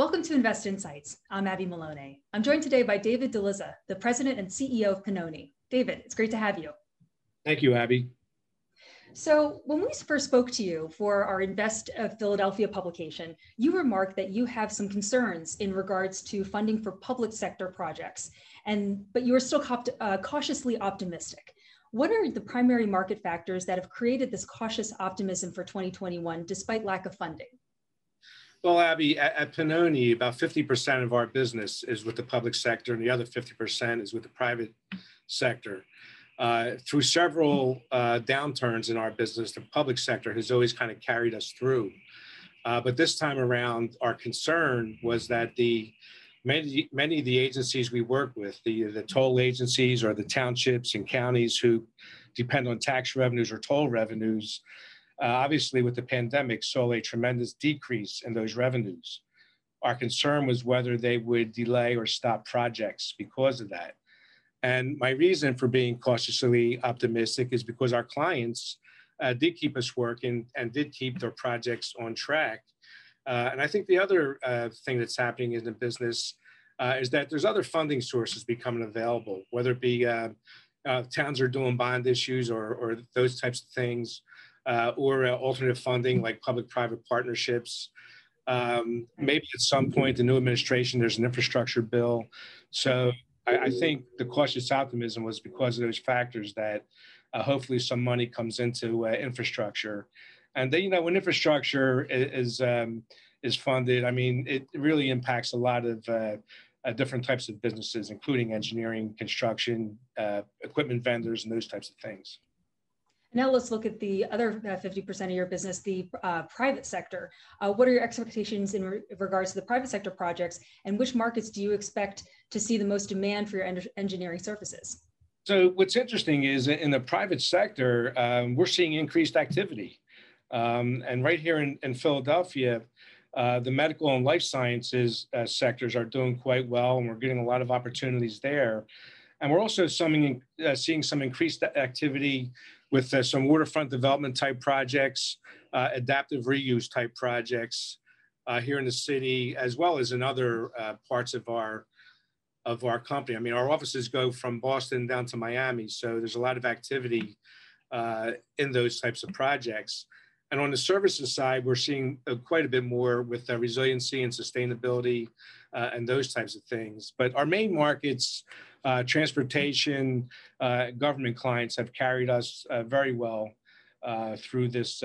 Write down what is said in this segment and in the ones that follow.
Welcome to Invest Insights. I'm Abby Maloney. I'm joined today by David DeLizza, the President and CEO of Pennoni. David, it's great to have you. Thank you, Abby. So when we first spoke to you for our Invest Philadelphia publication, you remarked that you have some concerns in regards to funding for public sector projects, but you are still cautiously optimistic. What are the primary market factors that have created this cautious optimism for 2021 despite lack of funding? Well, Abby, at Pennoni, about 50% of our business is with the public sector and the other 50% is with the private sector. Through several downturns in our business, the public sector has always kind of carried us through. But this time around, our concern was that many of the agencies we work with, the toll agencies or the townships and counties who depend on tax revenues or toll revenues, obviously with the pandemic, saw a tremendous decrease in those revenues. Our concern was whether they would delay or stop projects because of that. And my reason for being cautiously optimistic is because our clients did keep us working and did keep their projects on track. And I think the other thing that's happening in the business is that there's other funding sources becoming available, whether it be towns are doing bond issues or those types of things, or alternative funding like public-private partnerships. Maybe at some point, the new administration, there's an infrastructure bill. So I think the cautious optimism was because of those factors that hopefully some money comes into infrastructure. And then, when infrastructure is funded, I mean, it really impacts a lot of different types of businesses, including engineering, construction, equipment vendors, and those types of things. Now let's look at the other 50% of your business, the private sector. What are your expectations in regards to the private sector projects, and which markets do you expect to see the most demand for your engineering services? So what's interesting is in the private sector, we're seeing increased activity. And right here in Philadelphia, the medical and life sciences sectors are doing quite well, and we're getting a lot of opportunities there. And we're also seeing some increased activity with some waterfront development type projects, adaptive reuse type projects here in the city, as well as in other parts of our company. I mean, our offices go from Boston down to Miami, so there's a lot of activity in those types of projects. And on the services side, we're seeing quite a bit more with resiliency and sustainability and those types of things. But our main markets, transportation, government clients have carried us very well through this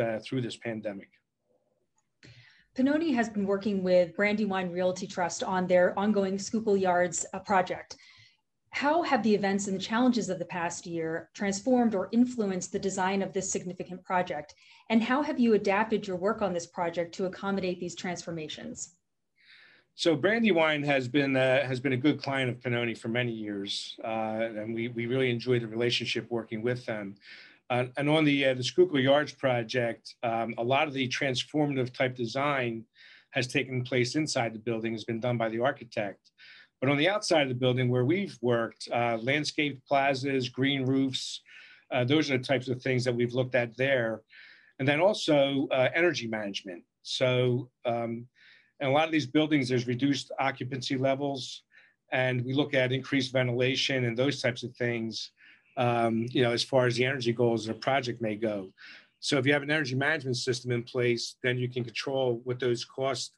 pandemic. Pennoni has been working with Brandywine Realty Trust on their ongoing Schuylkill Yards project. How have the events and the challenges of the past year transformed or influenced the design of this significant project? And how have you adapted your work on this project to accommodate these transformations? So Brandywine has been a good client of Pennoni for many years, and we really enjoy the relationship working with them. And on the Schuylkill Yards project, a lot of the transformative type design has taken place inside the building, has been done by the architect. But on the outside of the building where we've worked, landscaped plazas, green roofs, those are the types of things that we've looked at there. And then also energy management. So in a lot of these buildings, there's reduced occupancy levels, and we look at increased ventilation and those types of things, as far as the energy goals of a project may go. So if you have an energy management system in place, then you can control what those costs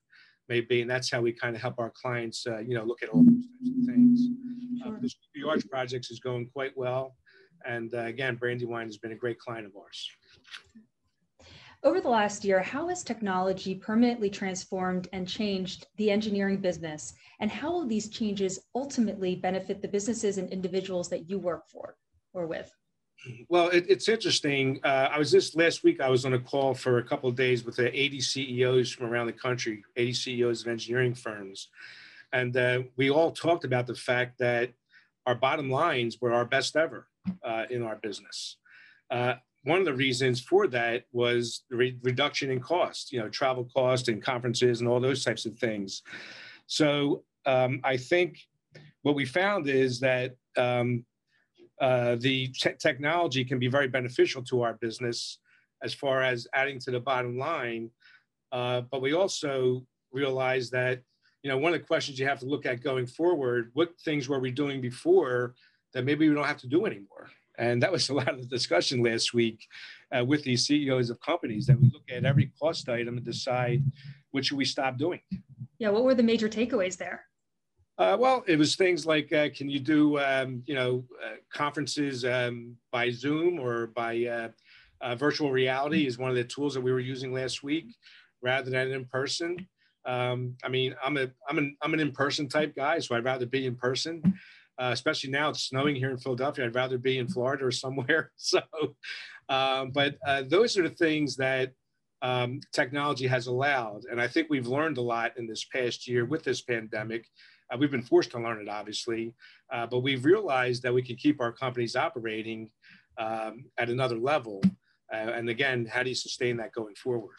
may be, and that's how we kind of help our clients, look at all those types of things. Sure. The Schuylkill Yards projects is going quite well, and again, Brandywine has been a great client of ours. Over the last year, how has technology permanently transformed and changed the engineering business? And how will these changes ultimately benefit the businesses and individuals that you work for or with? Well, it's interesting. Last week, I was on a call for a couple of days with 80 CEOs from around the country, 80 CEOs of engineering firms. And we all talked about the fact that our bottom lines were our best ever in our business. One of the reasons for that was the reduction in cost, travel cost and conferences and all those types of things. So I think what we found is that the technology can be very beneficial to our business as far as adding to the bottom line. But we also realize that, one of the questions you have to look at going forward, what things were we doing before that maybe we don't have to do anymore? And that was a lot of the discussion last week with these CEOs of companies, that we look at every cost item and decide which should we stop doing. Yeah, what were the major takeaways there? Well, it was things like, can you do, conferences by Zoom or by virtual reality is one of the tools that we were using last week rather than in person. I'm an in-person type guy, so I'd rather be in person. Especially now it's snowing here in Philadelphia. I'd rather be in Florida or somewhere. So, but those are the things that technology has allowed. And I think we've learned a lot in this past year with this pandemic. We've been forced to learn it, obviously, but we've realized that we can keep our companies operating at another level. And again, how do you sustain that going forward?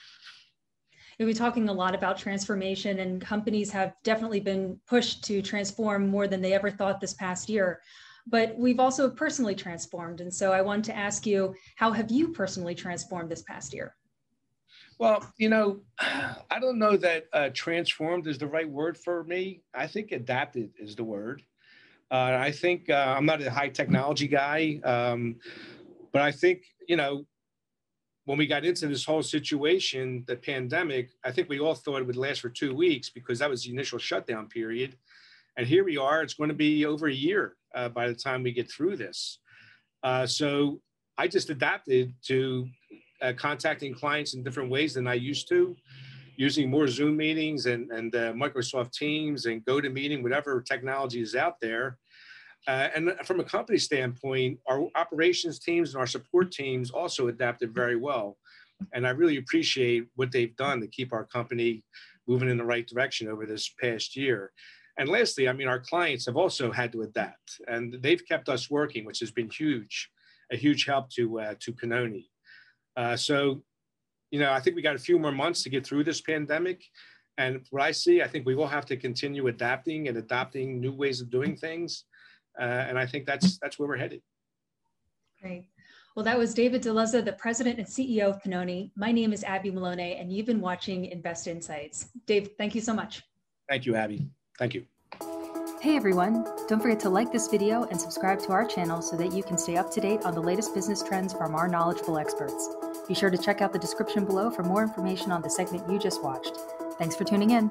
We've been talking a lot about transformation, and companies have definitely been pushed to transform more than they ever thought this past year. But we've also personally transformed. And so I wanted to ask you, how have you personally transformed this past year? Well, I don't know that transformed is the right word for me. I think adapted is the word. I think I'm not a high technology guy, but I think, when we got into this whole situation, the pandemic, I think we all thought it would last for 2 weeks because that was the initial shutdown period. And here we are, it's going to be over a year by the time we get through this. So I just adapted to contacting clients in different ways than I used to, using more Zoom meetings and Microsoft Teams and GoToMeeting, whatever technology is out there. And from a company standpoint, our operations teams and our support teams also adapted very well. And I really appreciate what they've done to keep our company moving in the right direction over this past year. And lastly, our clients have also had to adapt, and they've kept us working, which has been a huge help to Pennoni. So, I think we got a few more months to get through this pandemic. And what I see, I think we will have to continue adapting and adopting new ways of doing things. And I think that's where we're headed. Great. Well, that was David DeLizza, the president and CEO of Pennoni. My name is Abby Maloney, and you've been watching Invest Insights. Dave, thank you so much. Thank you, Abby. Thank you. Hey everyone, don't forget to like this video and subscribe to our channel so that you can stay up to date on the latest business trends from our knowledgeable experts. Be sure to check out the description below for more information on the segment you just watched. Thanks for tuning in.